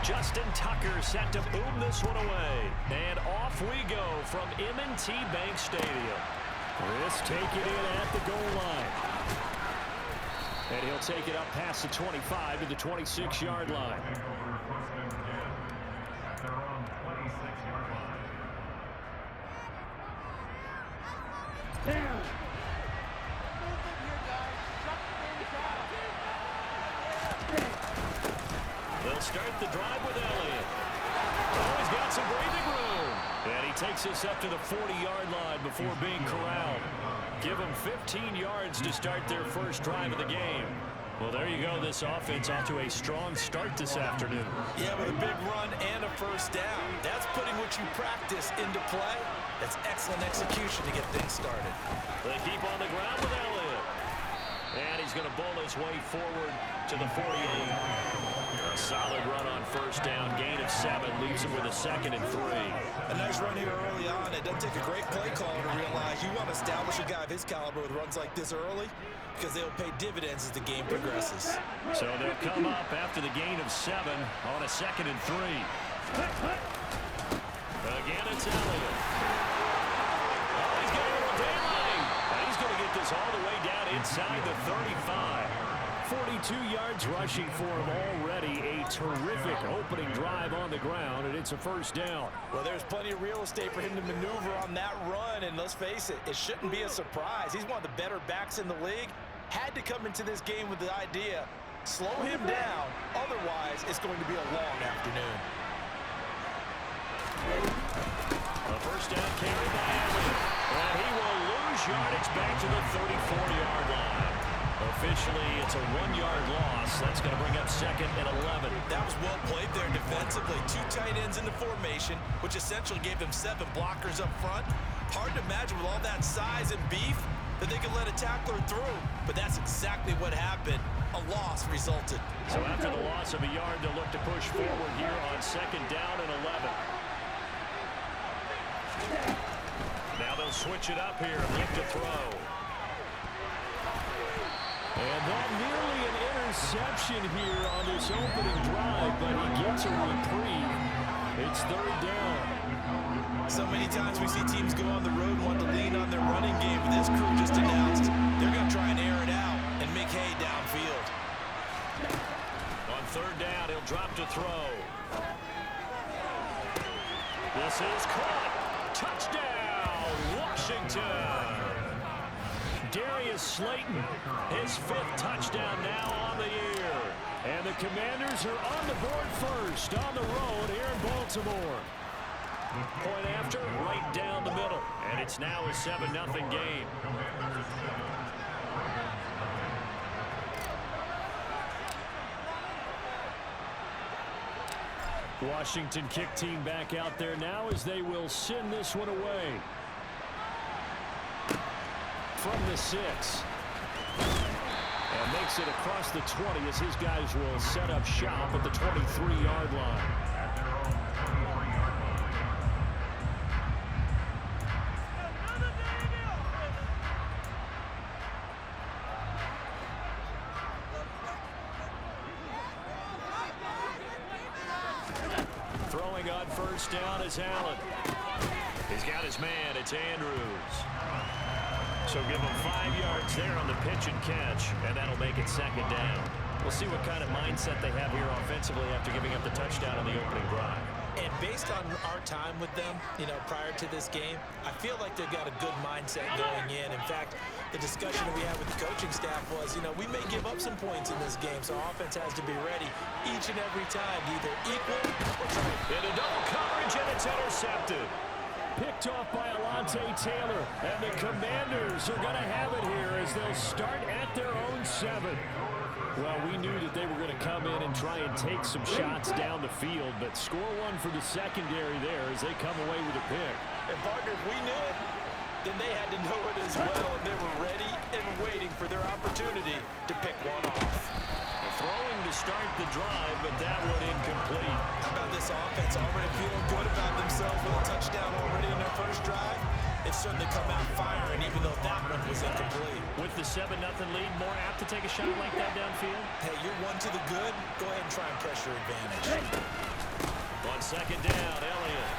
Justin Tucker set to boom this one away. And off we go from M&T Bank Stadium. Chris take it in at the goal line. And he'll take it up past the 25 to the 26-yard line. They'll start the drive with Elliott. Oh, he's got some breathing room. And he takes us up to the 40-yard line before being corralled. Give them 15 yards to start their first drive of the game. Well, there you go. This offense off to a strong start this afternoon. Yeah, with a big run and a first down. That's putting what you practice into play. That's excellent execution to get things started. They keep on the ground with Elliott. And he's going to bowl his way forward to the 48. A solid run on first down. Gain of 7 leaves him with a 2nd and 3. A nice run here early on. It doesn't take a great play caller to realize you want to establish a guy of his caliber with runs like this early because they'll pay dividends as the game progresses. So they'll come up after the gain of 7 on a 2nd and 3. Again, it's Elliott. Oh, he's got a little daylighting. He's going to get this all the way down inside the 35. 42 yards rushing for him already. A terrific opening drive on the ground, and it's a first down. Well, there's plenty of real estate for him to maneuver on that run, and let's face it, it shouldn't be a surprise. He's one of the better backs in the league. Had to come into this game with the idea, slow him down, otherwise it's going to be a long afternoon. A first down carry by Elliott. And he will lose yardage back to the 34-yard line. Officially, it's a 1-yard loss. That's going to bring up 2nd and 11. That was well played there defensively. 2 tight ends in the formation, which essentially gave them 7 blockers up front. Hard to imagine with all that size and beef that they could let a tackler through. But that's exactly what happened. A loss resulted. So after the loss of a yard, they'll look to push forward here on 2nd down and 11. Now they'll switch it up here and look to throw. And that nearly an interception here on this opening drive, but he gets a reprieve. It's 3rd down. So many times we see teams go on the road and want to lean on their running game. But this crew just announced they're going to try and air it out and make hay downfield. On 3rd down, he'll drop to throw. This is caught. Touchdown, Washington. Darius Slayton, his 5th touchdown now on the year. And the Commanders are on the board first on the road here in Baltimore. Point after, right down the middle. And it's now a 7-0 game. Washington kick team back out there now as they will send this one away. From the 6. And makes it across the 20 as his guys will set up shop at the 23-yard line. Throwing on first down is Allen. He's got his man. It's Andrews. So give him 5 yards there on the pitch and catch, and that'll make it 2nd down. We'll see what kind of mindset they have here offensively after giving up the touchdown on the opening drive. And based on our time with them, prior to this game, I feel like they've got a good mindset going in. In fact, the discussion that we had with the coaching staff was, we may give up some points in this game, so offense has to be ready each and every time, either equal or try. Into double coverage, and it's intercepted. Picked off by Alontae Taylor, and the Commanders are going to have it here as they'll start at their own 7. Well, we knew that they were going to come in and try and take some shots down the field, but score one for the secondary there as they come away with a pick. And partner, if we knew it, then they had to know it as well, and they were ready and waiting for their opportunity to pick one off. Throwing to start the drive, but that one incomplete. How about this offense already feeling good about themselves with a touchdown already in their first drive? It's certainly come out firing, even though that one was incomplete. With the 7-0 lead, more apt to take a shot like that downfield? Hey, you're one to the good. Go ahead and try and pressure advantage. On second down, Elliott.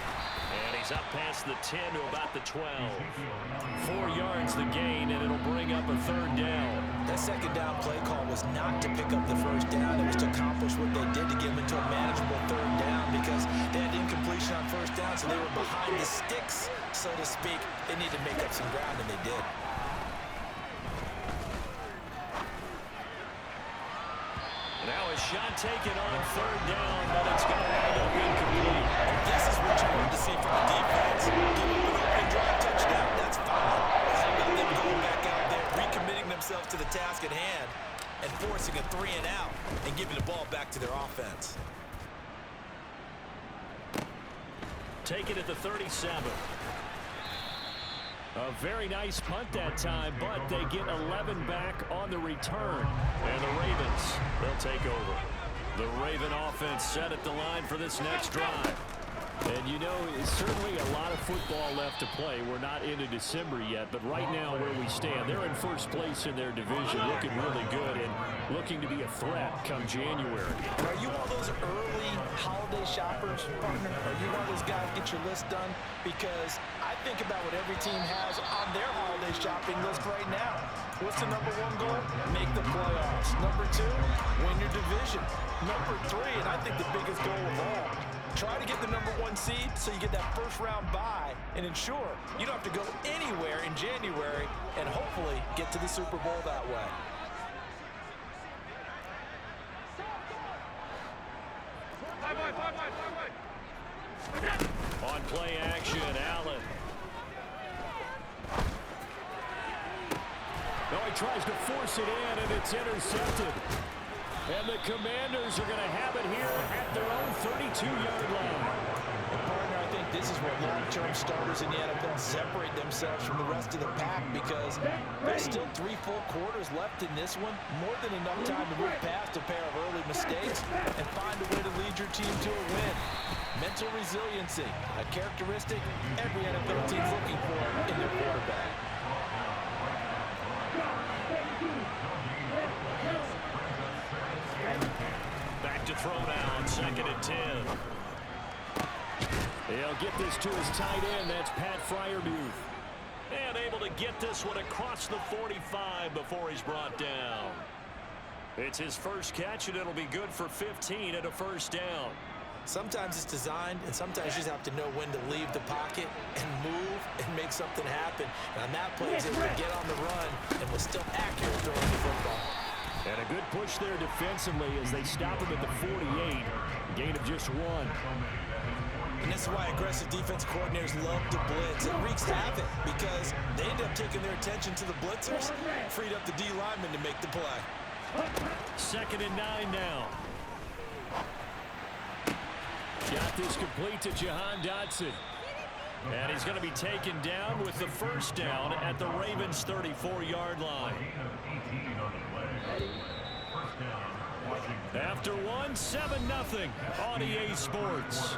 And he's up past the 10 to about the 12. 4 yards the gain, and it'll bring up a third down. That second down play call was not to pick up the first down. It was to accomplish what they did to get them into a manageable third down because they had incompletion on first down, so they were behind the sticks, so to speak. They needed to make up some ground, and they did. Now a shot taken on third down, but it's going to wind up incomplete. This is what you want to see from the defense. Give them an open drive touchdown. That's fine. How about them going back out there, recommitting themselves to the task at hand, and forcing a 3 and out, and giving the ball back to their offense. Take it at the 37. A very nice punt that time, but they get 11 back on the return. And the Ravens, they'll take over. The Raven offense set at the line for this next drive. And, you know, it's certainly a lot of football left to play. We're not into December yet, but right now where we stand, they're in first place in their division, looking really good and looking to be a threat come January. Are you one of those early holiday shoppers, partner? Are you one of those guys get your list done? Because I think about what every team has on their holiday shopping list right now. What's the number 1 goal? Make the playoffs. Number 2, win your division. Number 3, and I think the biggest goal of all, try to get the number 1 seed so you get that first round bye and ensure you don't have to go anywhere in January and hopefully get to the Super Bowl that way. On play action, Allen. No, he tries to force it in, and it's intercepted. And the Commanders are going to have it here at their own 32-yard line. And partner, I think this is where long-term starters in the NFL separate themselves from the rest of the pack because there's still 3 full quarters left in this one. More than enough time to move past a pair of early mistakes and find a way to lead your team to a win. Mental resiliency, a characteristic every NFL team's looking for in their quarterback. Back to throw now on second and 10. He'll get this to his tight end. That's Pat Freiermuth. And able to get this one across the 45 before he's brought down. It's his first catch, and it'll be good for 15 and a first down. Sometimes it's designed, and sometimes you just have to know when to leave the pocket and move and make something happen. And on that play, he's able to get on the run and was still accurate throwing the football. And a good push there defensively as they stop him at the 48. Gain of just 1. And this is why aggressive defense coordinators love to blitz. It wreaks havoc because they end up taking their attention to the blitzers, freed up the D lineman to make the play. Second and 9 now. Got this complete to Jahan Dotson. And he's going to be taken down with the first down at the Ravens' 34-yard line. After 1, 7-0 on EA Sports.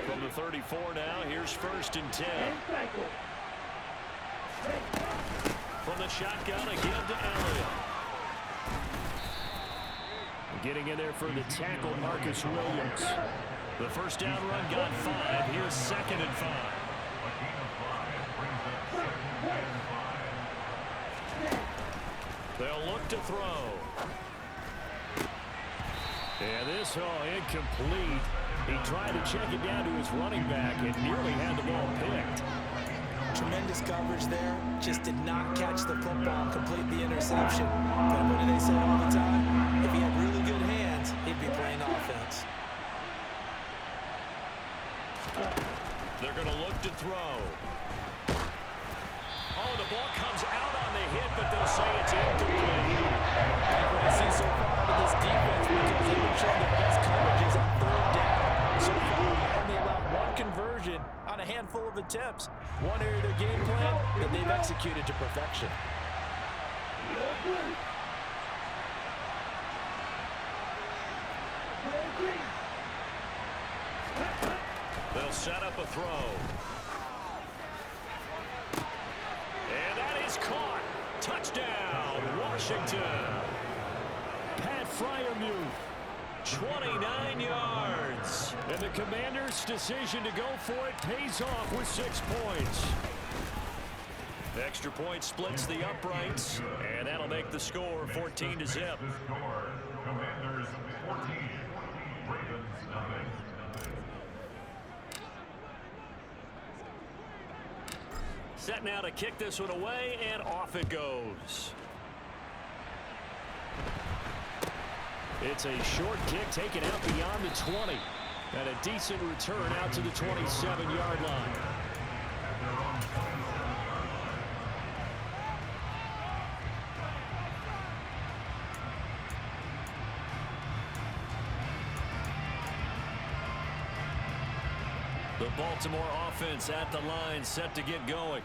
From the 34 now, here's first and 10. From the shotgun, again to Elliott. Getting in there for the tackle, Marcus Williams. The first down run got 5. Here's second and 5. They'll look to throw. And this, incomplete. He tried to check it down to his running back and nearly had the ball picked. Tremendous coverage there. Just did not catch the football and complete the interception. But what do they say all the time? If he had really good hands, he'd be playing offense. They're going to look to throw. Oh, the ball comes out on the hit, but they'll say it's incomplete. What I see so far out of this defense because they've been showing their best coverages on third down. So far, only allowed 1 conversion on a handful of attempts. One area of their game plan that they've executed to perfection. They'll set up a throw. And that is caught. Touchdown, Washington. Pat Fryermuth, 29 yards. And the Commanders' decision to go for it pays off with 6 points. The extra point splits the uprights, and that'll make the score 14-0. Commanders 14, Ravens nothing. Set now to kick this one away, and off it goes. It's a short kick taken out beyond the 20. And a decent return out to the 27-yard line. The Baltimore offense at the line, set to get going.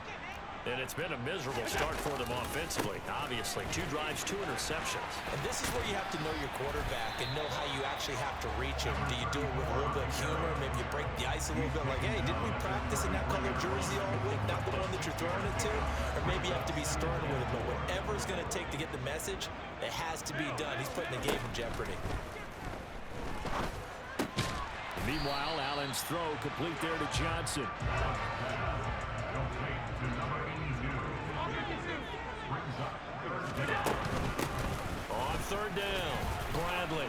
And it's been a miserable start for them offensively. Obviously, 2 drives, 2 interceptions. And this is where you have to know your quarterback and know how you actually have to reach him. Do you do it with a little bit of humor? Maybe you break the ice a little bit like, hey, didn't we practice in that color jersey all week? Not the one that you're throwing it to? Or maybe you have to be stern with it. But whatever it's going to take to get the message, it has to be done. He's putting the game in jeopardy. Meanwhile, Allen's throw complete there to Johnson. On 3rd down, Bradley.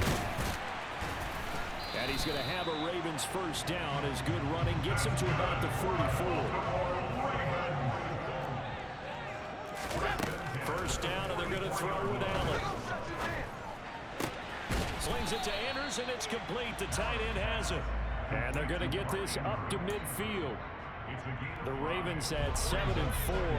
And he's going to have a Ravens first down as good running gets him to about the 44. First down, and they're going to throw with Allen. Slings it to Anders, and it's complete. The tight end has it. And they're going to get this up to midfield. The Ravens had 7-4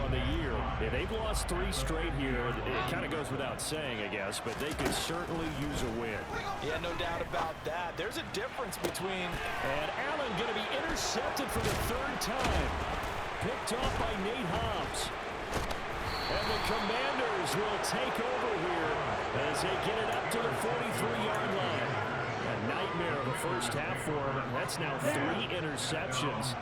on the year. Yeah, they've lost 3 straight here. It kind of goes without saying, I guess, but they could certainly use a win. Yeah, no doubt about that. There's a difference between... And Allen going to be intercepted for the 3rd time. Picked off by Nate Hobbs. And the Commanders will take over here as they get it up to the 43-yard line. A nightmare of a first half for him. That's now 3 interceptions.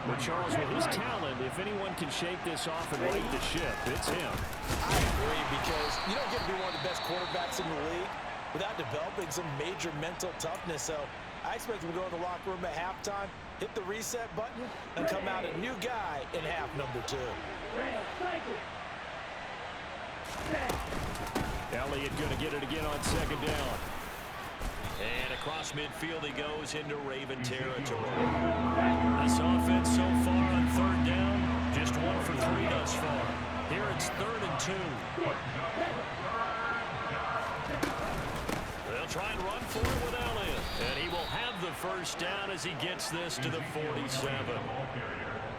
But Charles, with his talent, if anyone can shake this off and right the ship, it's him. I agree, because you don't get to be one of the best quarterbacks in the league without developing some major mental toughness. So I expect him to go in the locker room at halftime, hit the reset button, and come out a new guy in half number 2. Elliott going to get it again on 2nd down. And across midfield he goes into Raven territory. This offense so far on 3rd down, just 1 for 3 thus far. Here it's 3rd and 2. They'll try and run for it with Elliott. And he will have the first down as he gets this to the 47.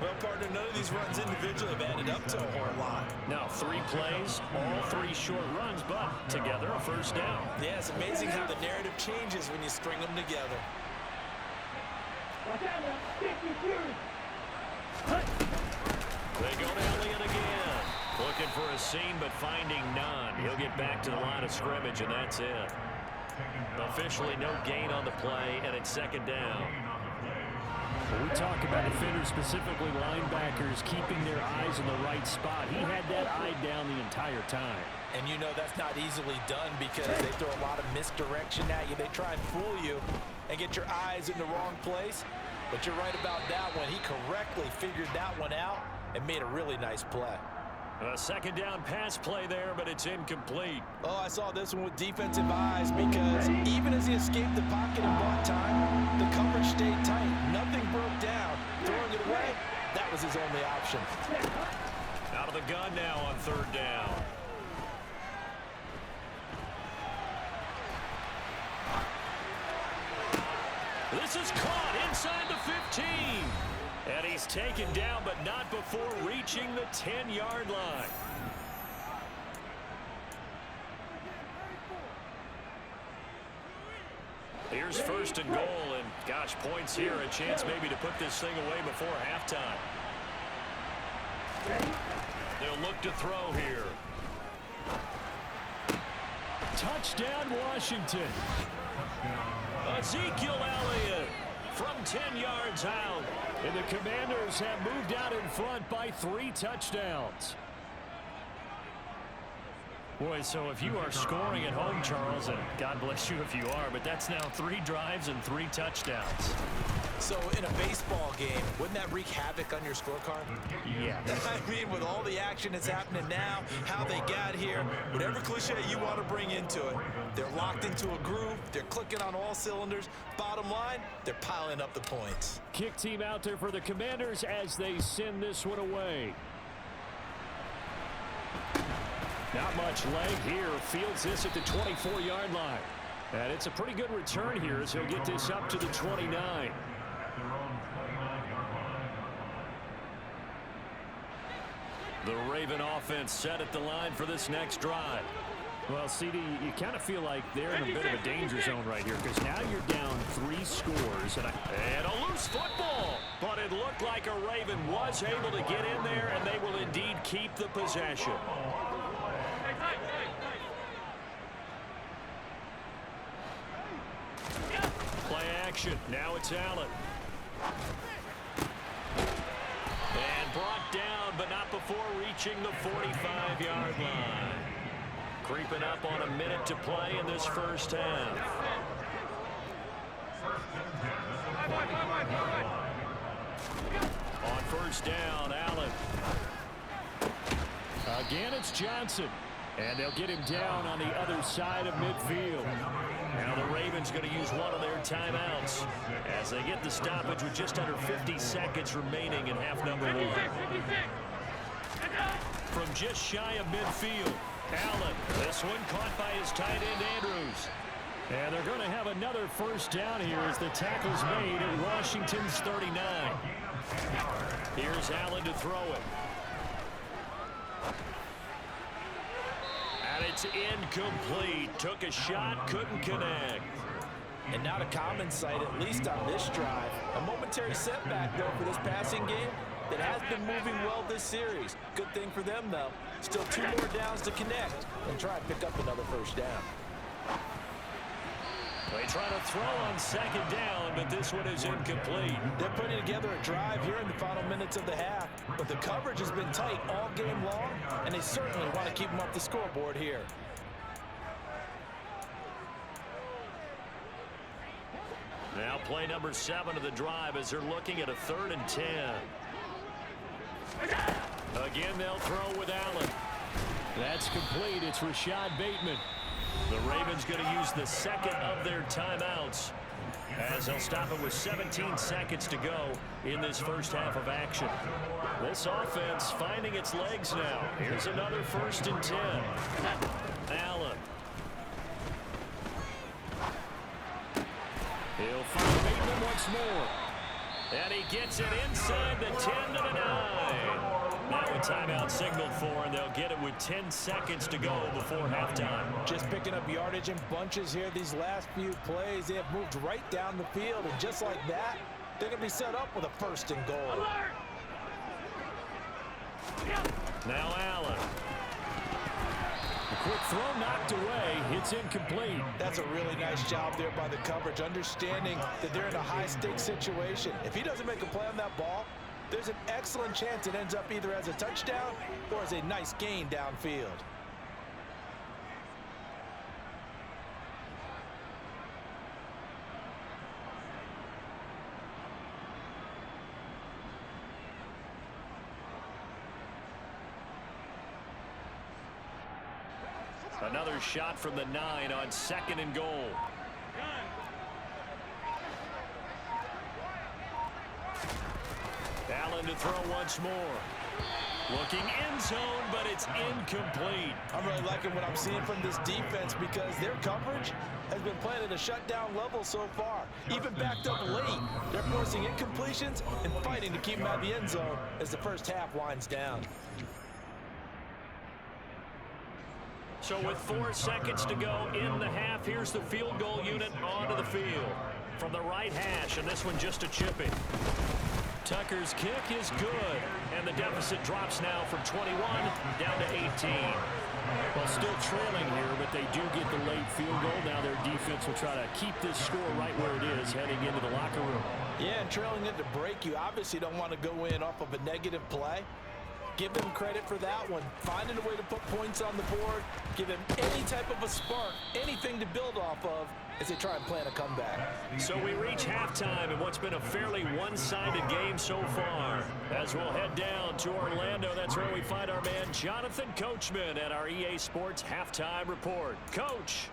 Well, partner, none of these runs individually have added up to a whole lot. Now 3 plays, all 3 short runs, but together a first down. Yeah, it's amazing how the narrative changes when you string them together. They go to Elliott again. Looking for a seam, but finding none. He'll get back to the line of scrimmage, and that's it. Officially no gain on the play, and it's 2nd down. When we talk about defenders, specifically linebackers, keeping their eyes in the right spot, he had that eye down the entire time. And you know that's not easily done because they throw a lot of misdirection at you. They try and fool you and get your eyes in the wrong place. But you're right about that one. He correctly figured that one out and made a really nice play. A 2nd down pass play there, but it's incomplete. Oh, I saw this one with defensive eyes because even as he escaped the pocket and bought time, the coverage stayed tight. Nothing broke down. Throwing it away, that was his only option. Out of the gun now on 3rd down. This is caught inside the 15. And he's taken down, but not before reaching the 10-yard line. Here's 1st and goal, and gosh, points here, a chance maybe to put this thing away before halftime. They'll look to throw here. Touchdown, Washington. Ezekiel Elliott from 10 yards out. And the Commanders have moved out in front by 3 touchdowns. Boy, so if you are scoring at home, Charles, and God bless you if you are, but that's now 3 drives and 3 touchdowns. So in a baseball game, wouldn't that wreak havoc on your scorecard? Yeah. I mean, with all the action that's happening now, how they got here, whatever cliche you want to bring into it, they're locked into a groove, they're clicking on all cylinders. Bottom line, they're piling up the points. Kick team out there for the Commanders as they send this one away. Not much leg here. Fields this at the 24-yard line. And it's a pretty good return here as he'll get this up to the 29. The Raven offense set at the line for this next drive. Well, CD, you kind of feel like they're in a bit of a danger zone right here because now you're down 3 scores. And a loose football. But it looked like a Raven was able to get in there, and they will indeed keep the possession. Play action. Now it's Allen. And brought down, but not before reaching the 45-yard line. Creeping up on a minute to play in this first half. On first down, Allen. Again, it's Johnson. And they'll get him down on the other side of midfield. Now the Ravens going to use one of their timeouts as they get the stoppage with just under 50 seconds remaining in half number 1. From just shy of midfield, Allen. This one caught by his tight end, Andrews. And they're going to have another first down here as the tackle's made at Washington's 39. Here's Allen to throw it. And it's incomplete. Took a shot, couldn't connect. And not a common sight, at least on this drive. A momentary setback, though, for this passing game that has been moving well this series. Good thing for them, though. Still 2 more downs to connect and try and pick up another first down. They try to throw on second down, but this one is incomplete. They're putting together a drive here in the final minutes of the half, but the coverage has been tight all game long, and they certainly want to keep them off the scoreboard here. Now play number 7 of the drive as they're looking at a 3rd and 10. Again, they'll throw with Allen. That's complete. It's Rashad Bateman. The Ravens going to use the second of their timeouts as they'll stop it with 17 seconds to go in this first half of action. This offense finding its legs now. Here's another 1st and 10. Allen. He'll find Bateman once more. And he gets it inside the 10 to the 9. Now a timeout signaled for, and they'll get it with 10 seconds to go before halftime. Just picking up yardage in bunches here these last few plays. They have moved right down the field, and just like that, they're going to be set up with a 1st and goal. Now Allen. The quick throw knocked away. It's incomplete. That's a really nice job there by the coverage, understanding that they're in a high-stakes situation. If he doesn't make a play on that ball, there's an excellent chance it ends up either as a touchdown or as a nice gain downfield. Another shot from the 9 on 2nd and goal. Allen to throw once more. Looking end zone, but it's incomplete. I'm really liking what I'm seeing from this defense because their coverage has been playing at a shutdown level so far. Even backed up late, they're forcing incompletions and fighting to keep them out of the end zone as the first half winds down. So with 4 seconds to go in the half, here's the field goal unit onto the field. From the right hash, and this one just a chip in. Tucker's kick is good, and the deficit drops now from 21 down to 18. Well, still trailing here, but they do get the late field goal. Now their defense will try to keep this score right where it is heading into the locker room. Yeah, and trailing it to break, you obviously don't want to go in off of a negative play. Give them credit for that one. Finding a way to put points on the board. Give them any type of a spark, anything to build off of as they try and plan a comeback. So we reach halftime in what's been a fairly one-sided game so far. As we'll head down to Orlando, that's where we find our man Jonathan Coachman at our EA Sports Halftime Report. Coach.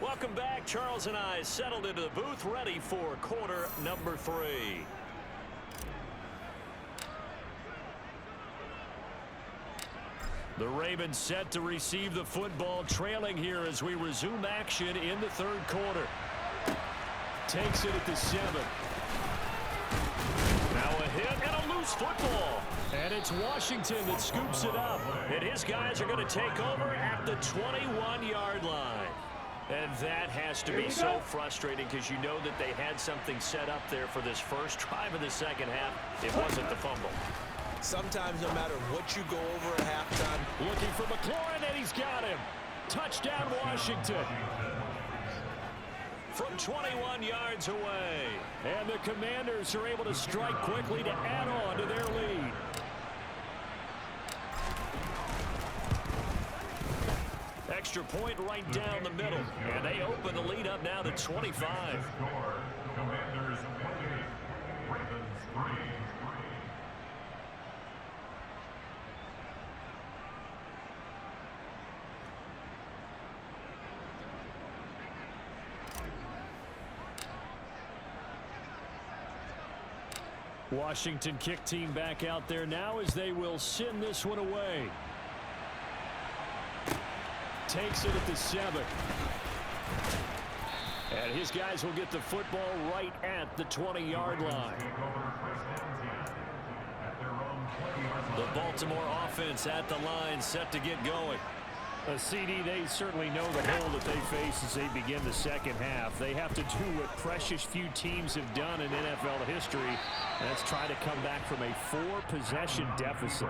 Welcome back. Charles and I settled into the booth, ready for quarter number 3. The Ravens set to receive the football, trailing here as we resume action in the third quarter. Takes it at the 7. Now a hit and a loose football. And it's Washington that scoops it up. And his guys are going to take over at the 21-yard line. And that has to be so frustrating because you know that they had something set up there for this first drive of the second half. It wasn't the fumble. Sometimes no matter what you go over at halftime. Looking for McLaurin, and he's got him. Touchdown, Washington. From 21 yards away. And the Commanders are able to strike quickly to add on to their lead. Extra point right down the middle. And they open the lead up now to 25. Commanders 28, Ravens 3. Washington kick team back out there now as they will send this one away. Takes it at the 7. And his guys will get the football right at the 20-yard line. The Baltimore offense at the line, set to get going. A CD, they certainly know the hole that they face as they begin the second half. They have to do what precious few teams have done in NFL history. That's try to come back from a 4-possession deficit.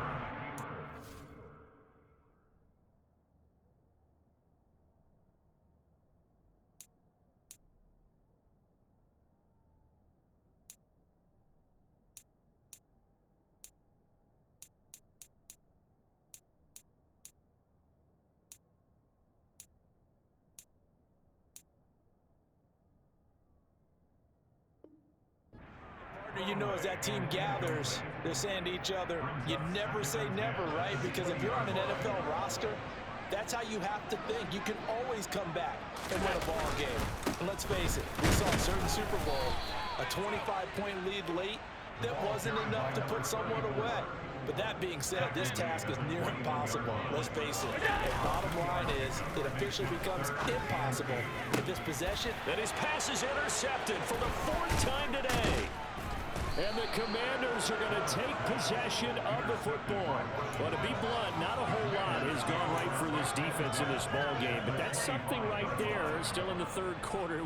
You know, as that team gathers, they're saying to each other, you never say never, right? Because if you're on an NFL roster, that's how you have to think. You can always come back and win a ball game. And let's face it, we saw a certain Super Bowl, a 25-point lead late that wasn't enough to put someone away. But that being said, this task is near impossible. Let's face it. The bottom line is it officially becomes impossible if this possession. And his pass is intercepted for the 4th time today. And the Commanders are going to take possession of the football. Well, to be blunt, not a whole lot has gone right for this defense in this ball game, but that's something right there. Still in the third quarter,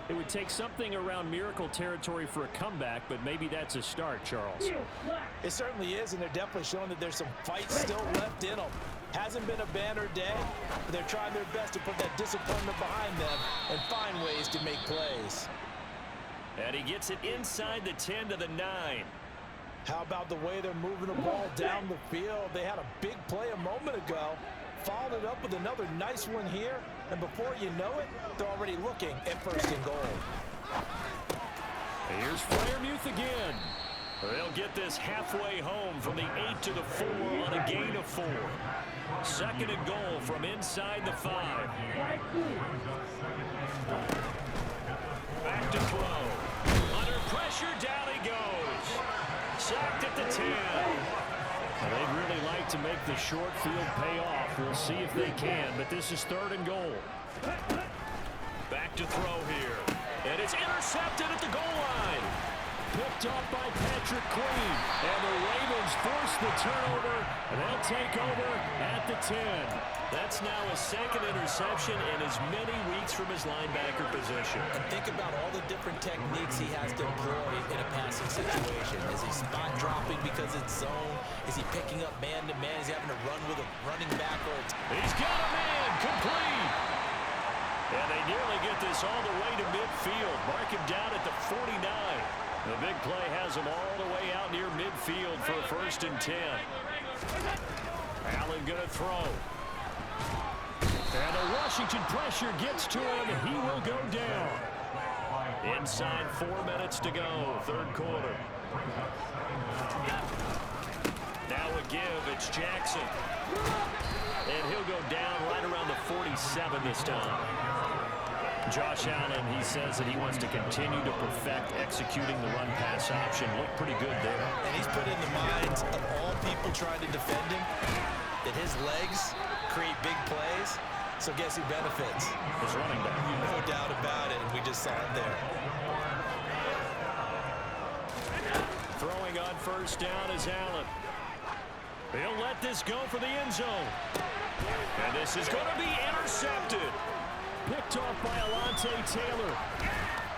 it would take something around miracle territory for a comeback, but maybe that's a start, Charles. It certainly is, and they're definitely showing that there's some fight still left in them. Hasn't been a banner day, but they're trying their best to put that disappointment behind them and find ways to make plays. And he gets it inside the 10 to the 9. How about the way they're moving the ball down the field? They had a big play a moment ago, followed it up with another nice one here, and before you know it, they're already looking at 1st and goal. Here's Freiermuth again. They'll get this halfway home from the 8 to the 4 on a gain of 4. 2nd and goal from inside the 5. Back to throw. Under pressure, down he goes. Sacked at the 10. They'd really like to make the short field pay off. We'll see if they can, but this is 3rd and goal. Back to throw here. And it's intercepted at the goal line. picked off by Patrick Queen. And the Ravens force the turnover, and they'll take over at the 10. That's now his second interception in as many weeks from his linebacker position. And think about all the different techniques he has to employ in a passing situation. Is he spot dropping because it's zone? Is he picking up man-to-man? Is he having to run with a running back? He's got a man, complete. And they nearly get this all the way to midfield. Mark him down at the 49. The big play has him all the way out near midfield for a 1st and 10. Allen going to throw. And the Washington pressure gets to him, and he will go down. Inside 4 minutes to go, 3rd quarter. Now a give, it's Jackson. And he'll go down right around the 47 this time. Josh Allen, he says that he wants to continue to perfect executing the run-pass option. Looked pretty good there. And he's put in the minds of all people trying to defend him that his legs create big plays. So guess who benefits? His running back. No doubt about it. We just saw it there. Throwing on 1st down is Allen. He'll let this go for the end zone. And this is going to be intercepted. Picked off by Alontae Taylor.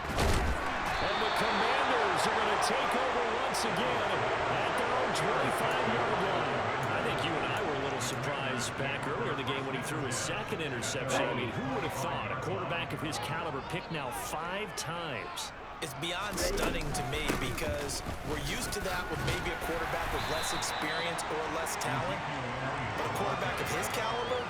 And the Commanders are going to take over once again at their own 25-yard line. I think you and I were a little surprised back earlier in the game when he threw his 2nd interception. I mean, who would have thought a quarterback of his caliber picked now 5 times? It's beyond stunning to me because we're used to that with maybe a quarterback with less experience or less talent. But a quarterback of his caliber,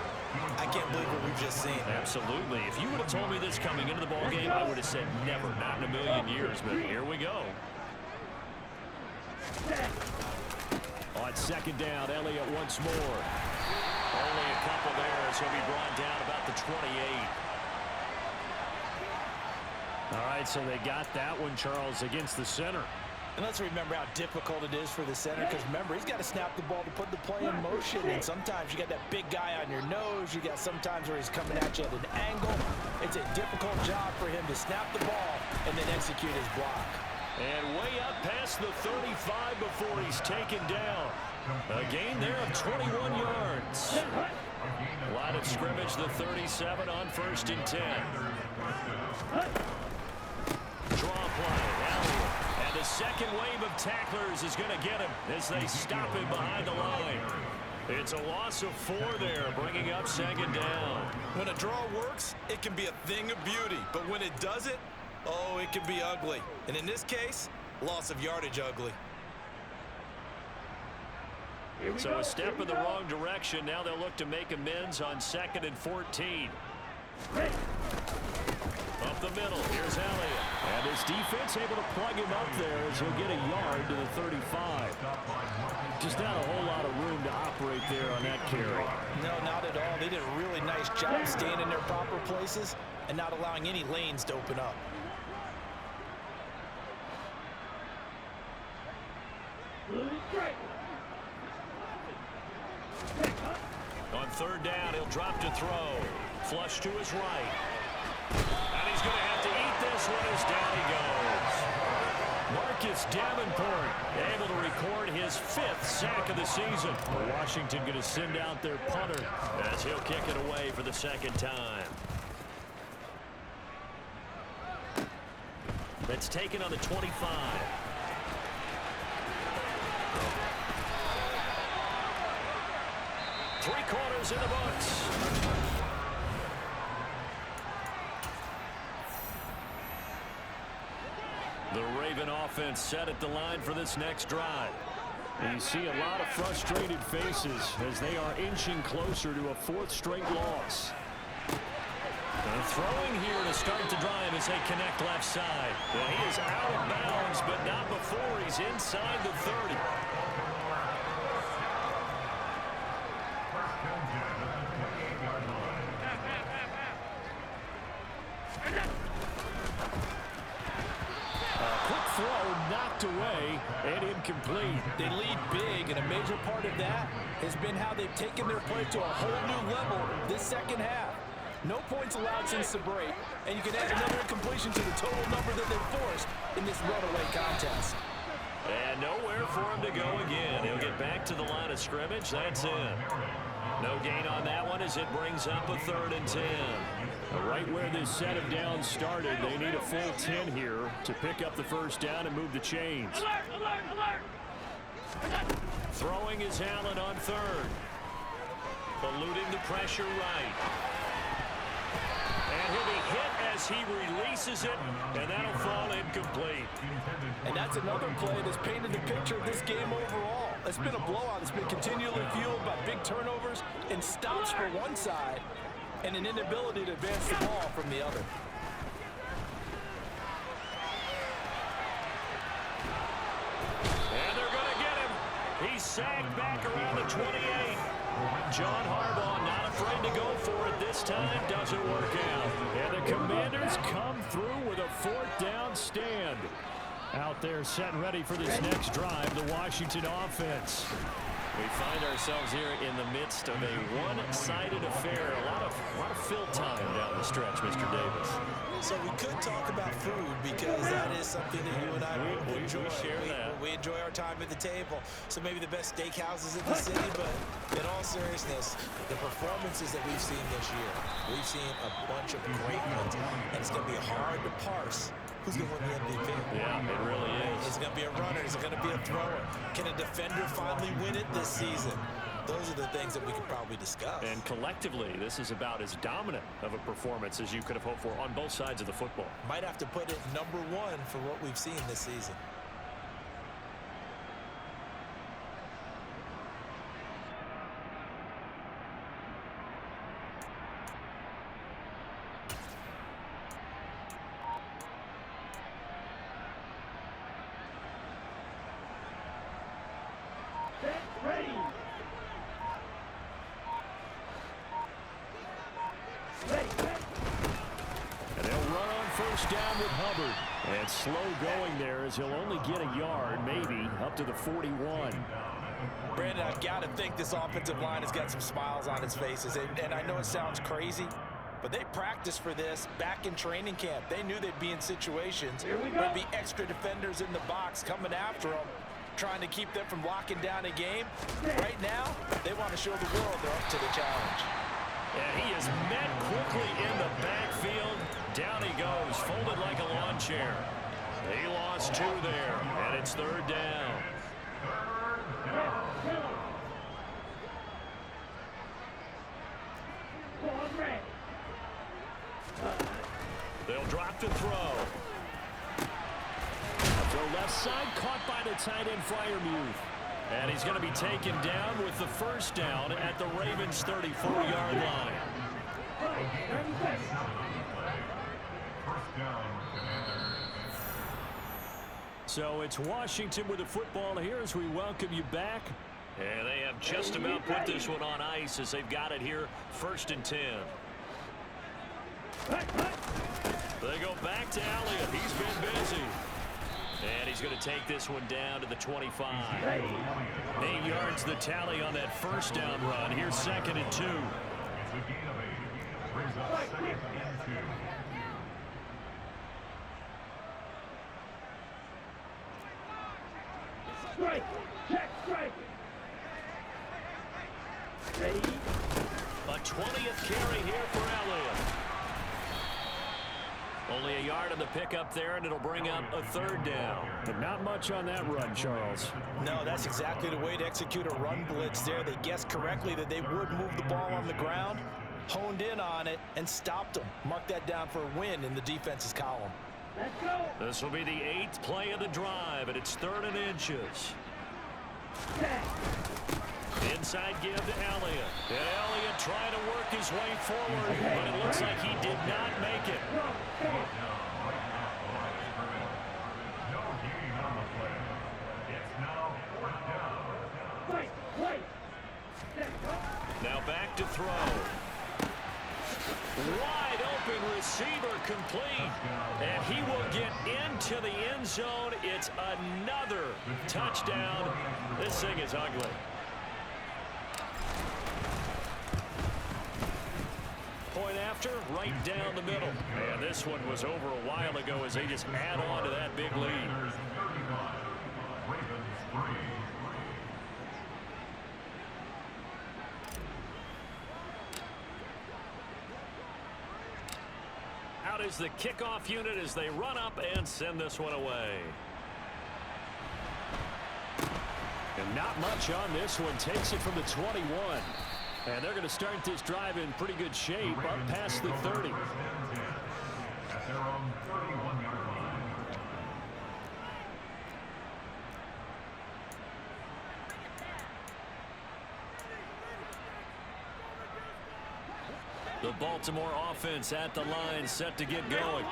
I can't believe what we've just seen. Absolutely. If you would have told me this coming into the ballgame, I would have said never, not in a million years. But here we go. On 2nd down, Elliott once more. Only a couple there as he'll be brought down about the 28. All right, so they got that one, Charles, against the center. And let's remember how difficult it is for the center, because remember, he's got to snap the ball to put the play in motion, and sometimes you got that big guy on your nose. You got sometimes where he's coming at you at an angle. It's a difficult job for him to snap the ball and then execute his block. And way up past the 35 before he's taken down. A gain there of 21 yards. Line of scrimmage, the 37 on 1st and 10. Draw play, Elliott. And the second wave of tacklers is going to get him as they stop him behind the line. It's a loss of 4 there, bringing up 2nd down. When a draw works, it can be a thing of beauty. But when it doesn't, oh, it can be ugly. And in this case, loss of yardage ugly. So a step in the wrong direction. Now they'll look to make amends on 2nd and 14. Up the middle, here's Elliott. And his defense able to plug him up there as he'll get a yard to the 35. Just not a whole lot of room to operate there on that carry. No, not at all. They did a really nice job staying in their proper places and not allowing any lanes to open up. On 3rd down, he'll drop to throw. Flush to his right. And he's going to have to eat this one as down he goes. Marcus Davenport able to record his 5th sack of the season. Washington going to send out their punter as he'll kick it away for the 2nd time. That's taken on the 25. 3 quarters in the books. The Raven offense set at the line for this next drive. And you see a lot of frustrated faces as they are inching closer to a 4th straight loss. And throwing here to start the drive as they connect left side. Well, he is out of bounds, but not before he's inside the 30. Away and incomplete. They lead big, and a major part of that has been how they've taken their play to a whole new level this 2nd half. No points allowed since the break, and you can add another incompletion to the total number that they forced in this runaway contest. And nowhere for him to go again. He'll get back to the line of scrimmage. That's it. No gain on that one as it brings up a 3rd and 10. Right where this set of downs started, they need a full 10 here to pick up the first down and move the chains. Throwing is Allen on 3rd. Eluding the pressure right. And he'll be hit as he releases it, and that'll fall incomplete. And that's another play that's painted the picture of this game overall. It's been a blowout. It's been continually fueled by big turnovers and stops for one side and an inability to advance the ball from the other. And they're going to get him. He's sagged back around the 28. John Harbaugh not afraid to go for it this time. Doesn't work out. And the Commanders come through with a 4th down stand. Out there set and ready for this next drive, the Washington offense. We find ourselves here in the midst of a one-sided affair. A lot of fill time down the stretch, Mr. Davis. So we could talk about food because that is something that you and I enjoy. We enjoy our time at the table. So maybe the best steakhouses in the city, but in all seriousness, the performances that we've seen this year, we've seen a bunch of great ones, and it's going to be hard to parse who's going to win the MVP. Yeah, it really is. Is it going to be a runner? Is it going to be a thrower? Can a defender finally win it this season? Those are the things that we could probably discuss. And collectively, this is about as dominant of a performance as you could have hoped for on both sides of the football. Might have to put it #1 for what we've seen this season. And they'll run on 1st down with Hubbard. And slow going there as he'll only get a yard, maybe, up to the 41. Brandon, I've got to think this offensive line has got some smiles on its faces. And I know it sounds crazy, but they practiced for this back in training camp. They knew they'd be in situations where there'd be extra defenders in the box coming after them, trying to keep them from locking down a game. Right now, they want to show the world they're up to the challenge. And he is met quickly in the backfield. Down he goes, folded like a lawn chair. He lost 2 there, and it's 3rd down. They'll drop the throw. Throw left side, caught by the tight end Freiermuth. And he's going to be taken down with the 1st down at the Ravens' 34-yard line. So it's Washington with the football here as we welcome you back. And they have just about put this one on ice as they've got it here, 1st and 10. They go back to Elliott. He's been busy. And he's going to take this one down to the 25. 8 yards the tally on that 1st down run. Here's 2nd and 2. Strike! Check strike! Ready? A 20th carry here for Elliott. Only a yard on the pickup there, and it'll bring up a 3rd down. But not much on that run, Charles. No, that's exactly the way to execute a run blitz there. They guessed correctly that they would move the ball on the ground, honed in on it, and stopped them. Mark that down for a win in the defense's column. Let's go! This will be the 8th play of the drive, and it's 3rd and inches. Inside give to Elliott. And Elliott trying to work his way forward, but it looks like he did not make it. Now back to throw. Wide open receiver complete. And he will get into the end zone. It's another touchdown. This thing is ugly. Point after, right down the middle. And this one was over a while ago as they just add on to that big lead. Commanders 35, Ravens 3. Out is the kickoff unit as they run up and send this one away. And not much on this one. Takes it from the 21. And they're going to start this drive in pretty good shape up past the 30. At their own 31-yard line. The Baltimore offense at the line, set to get going.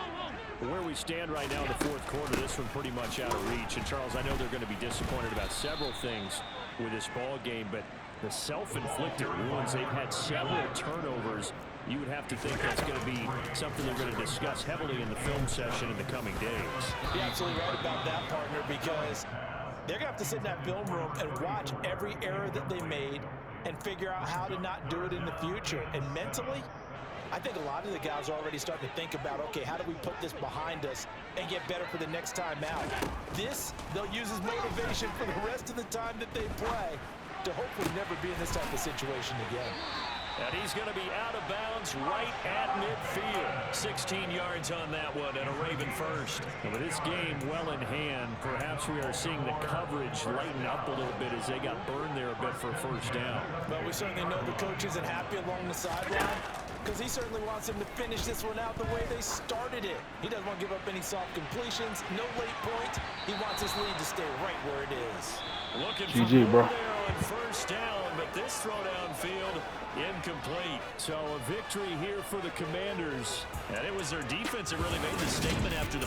Where we stand right now in the fourth quarter, this one pretty much out of reach. And, Charles, I know they're going to be disappointed about several things with this ball game, but the self-inflicted wounds, they've had several turnovers. You would have to think that's going to be something they're going to discuss heavily in the film session in the coming days. You're absolutely right about that, partner, because they're going to have to sit in that film room and watch every error that they made and figure out how to not do it in the future. And mentally, I think a lot of the guys are already starting to think about, okay, how do we put this behind us and get better for the next time out? This, they'll use as motivation for the rest of the time that they play to hopefully never be in this type of situation again. And he's going to be out of bounds right at midfield. 16 yards on that one and a Raven first. And with this game well in hand, perhaps we are seeing the coverage lighten up a little bit as they got burned there a bit for a first down. But we certainly know the coach isn't happy along the sideline because he certainly wants them to finish this one out the way they started it. He doesn't want to give up any soft completions, no late points. He wants his lead to stay right where it is. Looking GG, for bro. more there on first down, but this throw downfield incomplete. So a victory here for the Commanders. And it was their defense that really made the statement after the